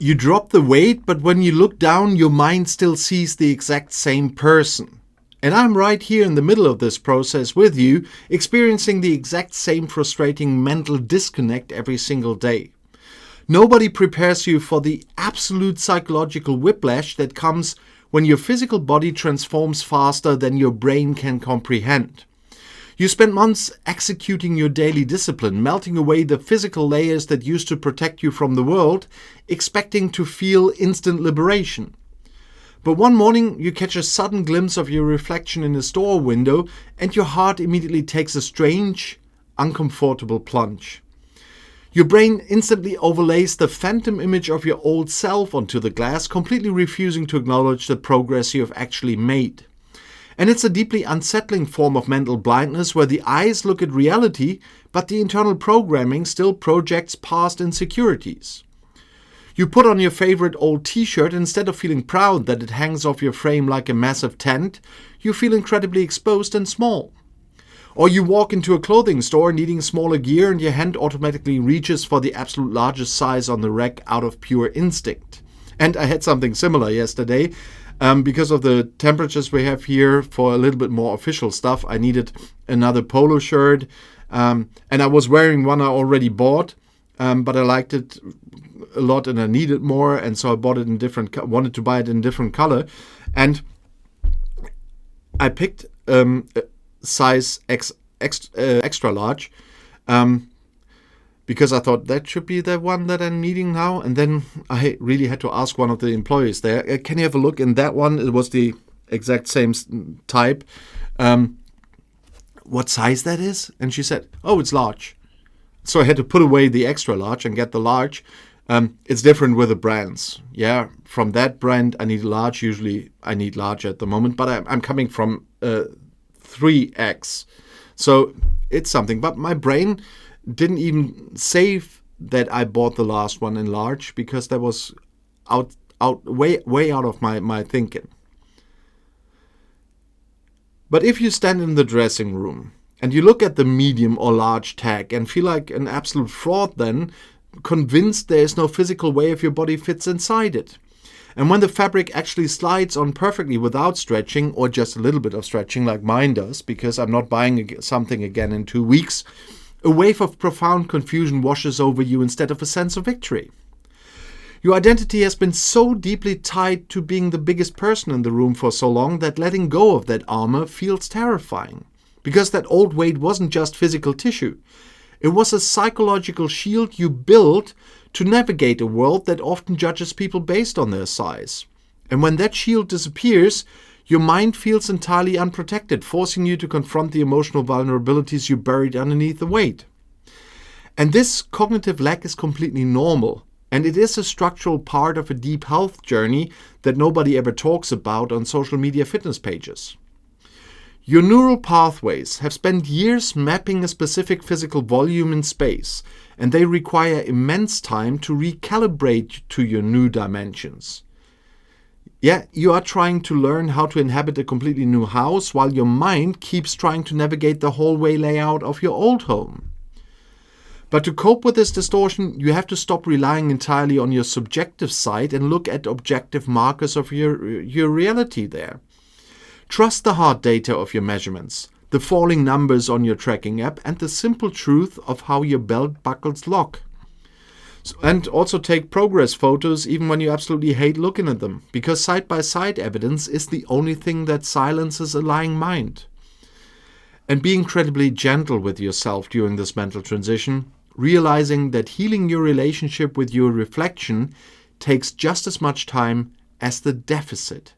You drop the weight, but when you look down, your mind still sees the exact same person. And I'm right here in the middle of this process with you, experiencing the exact same frustrating mental disconnect every single day. Nobody prepares you for the absolute psychological whiplash that comes when your physical body transforms faster than your brain can comprehend. You spend months executing your daily discipline, melting away the physical layers that used to protect you from the world, expecting to feel instant liberation. But one morning you catch a sudden glimpse of your reflection in a store window and your heart immediately takes a strange, uncomfortable plunge. Your brain instantly overlays the phantom image of your old self onto the glass, completely refusing to acknowledge the progress you have actually made. And it's a deeply unsettling form of mental blindness where the eyes look at reality, but the internal programming still projects past insecurities. You put on your favorite old t-shirt, and instead of feeling proud that it hangs off your frame like a massive tent, you feel incredibly exposed and small. Or you walk into a clothing store needing smaller gear and your hand automatically reaches for the absolute largest size on the rack out of pure instinct. And I had something similar yesterday. Because of the temperatures we have here, for a little bit more official stuff, I needed another polo shirt. And I was wearing one I already bought, but I liked it a lot and I needed more. And so I bought it in wanted to buy it in different color. And I picked size extra large because I thought that should be the one that I'm needing now. And then I really had to ask one of the employees there, can you have a look in that one? It was the exact same type. What size that is? And she said, oh, it's large. So I had to put away the extra large and get the large. It's different with the brands. Yeah, from that brand, I need large. Usually I need large at the moment, but I'm coming from 3X. So it's something. But my brain didn't even save that I bought the last one in large because that was way out of my thinking. But if you stand in the dressing room and you look at the medium or large tag and feel like an absolute fraud then, convinced there is no physical way if your body fits inside it. And when the fabric actually slides on perfectly without stretching or just a little bit of stretching like mine does, because I'm not buying something again in 2 weeks, a wave of profound confusion washes over you instead of a sense of victory. Your identity has been so deeply tied to being the biggest person in the room for so long that letting go of that armor feels terrifying. Because that old weight wasn't just physical tissue. It was a psychological shield you built to navigate a world that often judges people based on their size. And when that shield disappears, your mind feels entirely unprotected, forcing you to confront the emotional vulnerabilities you buried underneath the weight. And this cognitive lack is completely normal, and it is a structural part of a deep health journey that nobody ever talks about on social media fitness pages. Your neural pathways have spent years mapping a specific physical volume in space, and they require immense time to recalibrate to your new dimensions. Yeah, you are trying to learn how to inhabit a completely new house while your mind keeps trying to navigate the hallway layout of your old home. But to cope with this distortion, you have to stop relying entirely on your subjective side and look at objective markers of your reality there. Trust the hard data of your measurements, the falling numbers on your tracking app, and the simple truth of how your belt buckles lock. And also take progress photos even when you absolutely hate looking at them, because side-by-side evidence is the only thing that silences a lying mind. And be incredibly gentle with yourself during this mental transition, realizing that healing your relationship with your reflection takes just as much time as the deficit